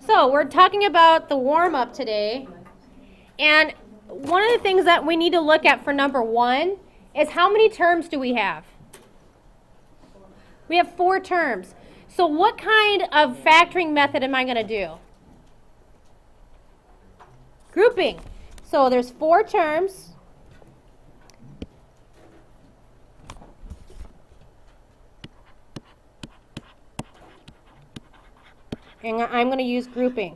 So we're talking about the warm-up today, and one of the things that we need to look at for number 1 is how many terms do we have? We have 4 terms. So what kind of factoring method am I going to do? Grouping. So there's 4 terms. And I'm going to use grouping.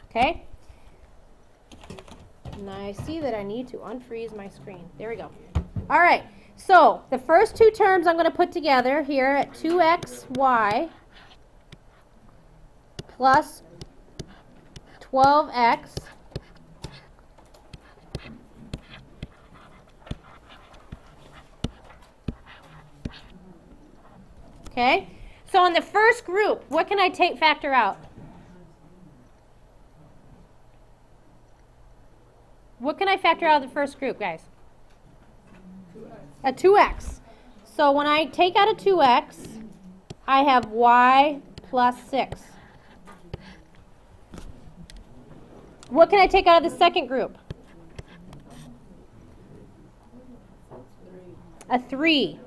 Okay? And I see that I need to unfreeze my screen. There we go. All right. So the first 2 terms I'm going to put together here at 2xy plus 12x okay? So in the first group, what can I factor out? What can I factor out of the first group, guys? A 2x. So when I take out a 2x, I have y plus 6. What can I take out of the second group? A 3.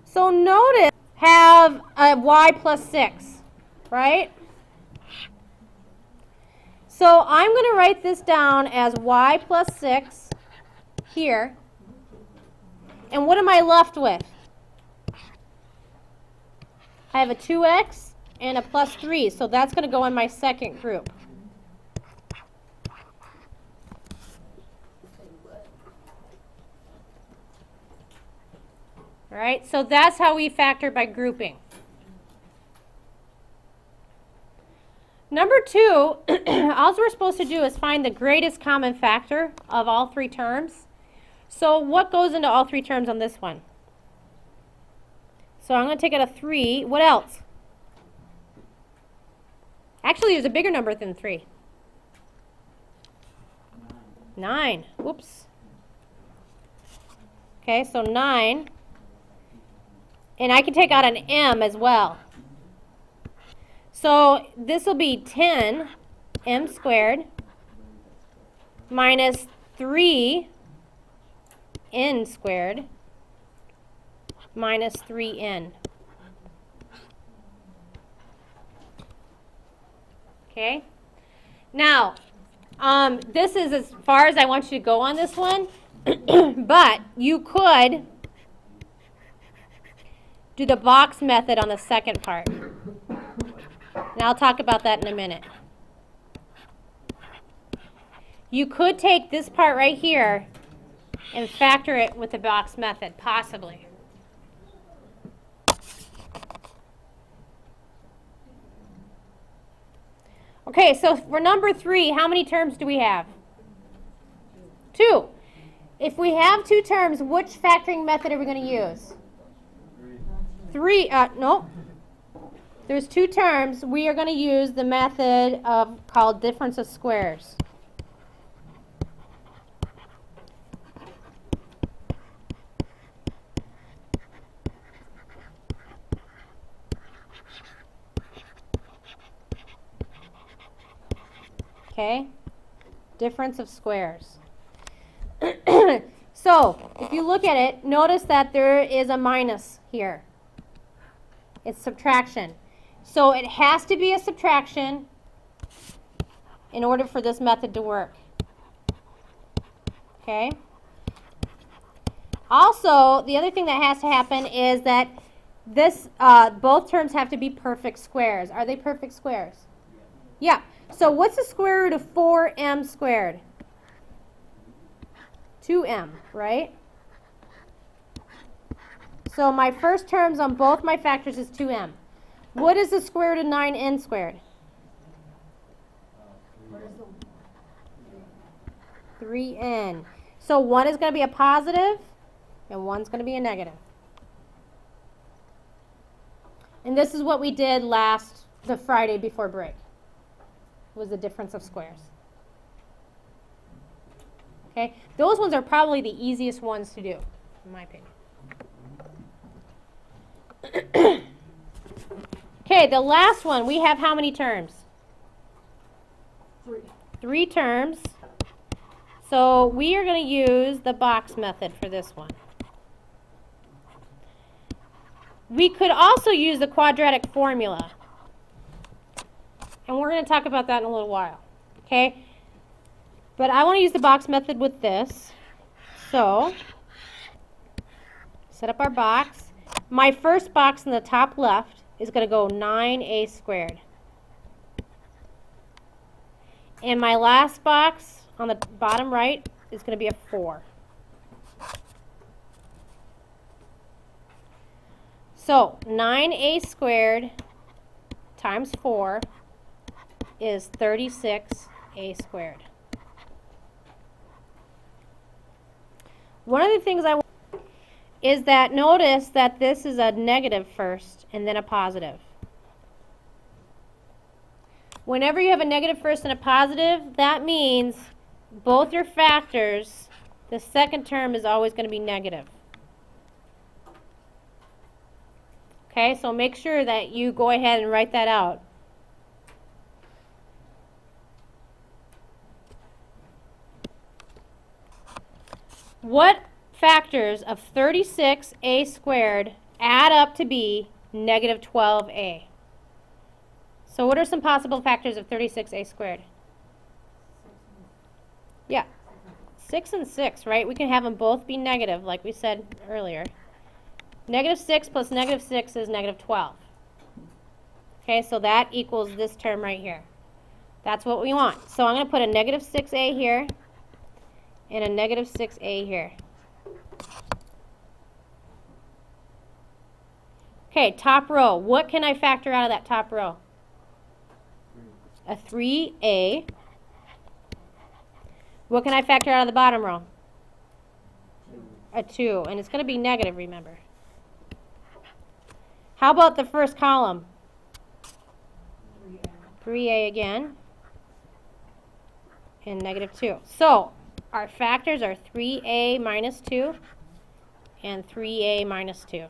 So notice, have a y plus 6, right? So I'm going to write this down as y plus 6 here. And what am I left with? I have a 2x and a plus 3, so that's going to go in my second group. All right, so that's how we factor by grouping. Number 2, all we're supposed to do is find the greatest common factor of all 3 terms. So what goes into all 3 terms on this one? So I'm going to take out a 3. What else? Actually, there's a bigger number than 3. 9. Whoops. Okay, so 9. And I can take out an m as well. So this will be 10 m squared minus 3 n squared minus 3n. Okay? Now, this is as far as I want you to go on this one, but you could do the box method on the second part. And I'll talk about that in a minute. You could take this part right here and factor it with the box method, possibly. Okay, so for number 3, how many terms do we have? 2. If we have 2 terms, which factoring method are we going to use? 3. Nope. There's 2 terms. We are going to use the method called difference of squares. Okay? Difference of squares. So, if you look at it, notice that there is a minus here. It's subtraction. So it has to be a subtraction in order for this method to work. Okay? Also, the other thing that has to happen is that this both terms have to be perfect squares. Are they perfect squares? Yeah. So what's the square root of 4m squared? 2m, right? So my first terms on both my factors is 2m. What is the square root of 9n squared? 3n. So one is going to be a positive and one's going to be a negative. And this is what we did the Friday before break. Was the difference of squares. Okay? Those ones are probably the easiest ones to do. in my opinion. Okay, the last one, we have how many terms? 3. 3 terms. So we are going to use the box method for this one. We could also use the quadratic formula. And we're going to talk about that in a little while. Okay? But I want to use the box method with this. So, set up our box. My first box in the top left is going to go 9a squared. And my last box on the bottom right is going to be a 4. So 9a squared times 4 is 36a squared. One of the things I want is that notice that this is a negative first and then a positive. Whenever you have a negative first and a positive, that means both your factors, the second term is always going to be negative. Okay, so make sure that you go ahead and write that out. What factors of 36a squared add up to be negative 12a? So what are some possible factors of 36a squared? Yeah, 6 and 6, right? We can have them both be negative, like we said earlier. Negative 6 plus negative 6 is negative 12. Okay, so that equals this term right here. That's what we want. So I'm going to put a negative 6a here and a negative 6a here. Okay, top row. What can I factor out of that top row? A 3a. What can I factor out of the bottom row? A 2. And it's going to be negative, remember. How about the first column? 3a again. And negative 2. So, our factors are 3a minus 2 and 3a minus 2.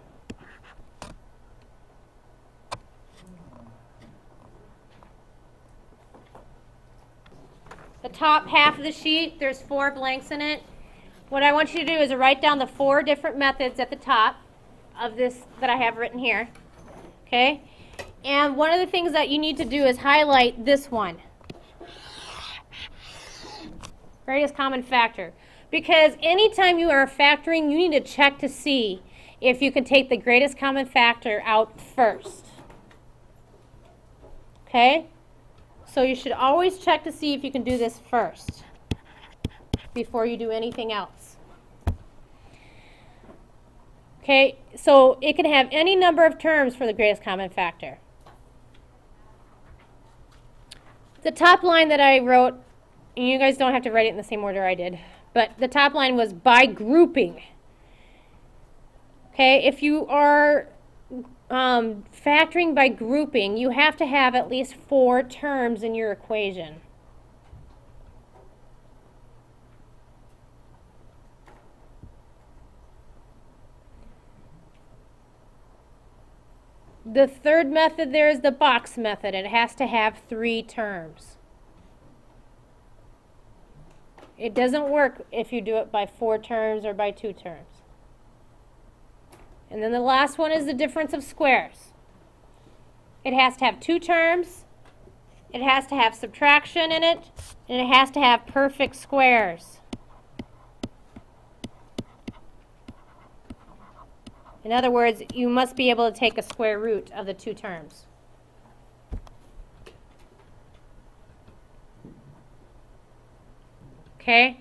The top half of the sheet, there's 4 blanks in it. What I want you to do is write down the 4 different methods at the top of this that I have written here. Okay? And one of the things that you need to do is highlight this one. Greatest common factor. Because anytime you are factoring, you need to check to see if you can take the greatest common factor out first. Okay? So you should always check to see if you can do this first before you do anything else. Okay, so it can have any number of terms for the greatest common factor. The top line that I wrote, and you guys don't have to write it in the same order I did, but the top line was by grouping. Okay, if you are factoring by grouping, you have to have at least 4 terms in your equation. The third method there is the box method. It has to have 3 terms. It doesn't work if you do it by 4 terms or by 2 terms. And then the last one is the difference of squares. It has to have 2 terms, it has to have subtraction in it, and it has to have perfect squares. In other words, you must be able to take a square root of the 2 terms. Okay?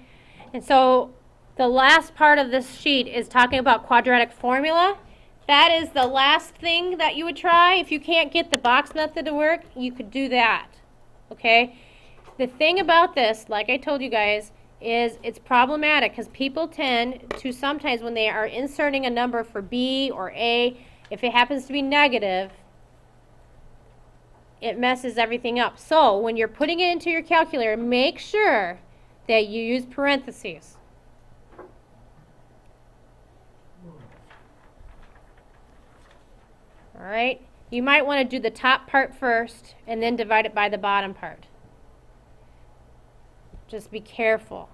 And so the last part of this sheet is talking about quadratic formula. That is the last thing that you would try. If you can't get the box method to work, you could do that. Okay? The thing about this, like I told you guys, is it's problematic because people tend to sometimes when they are inserting a number for B or A, if it happens to be negative, it messes everything up. So when you're putting it into your calculator, make sure that you use parentheses. All right? You might want to do the top part first and then divide it by the bottom part. Just be careful.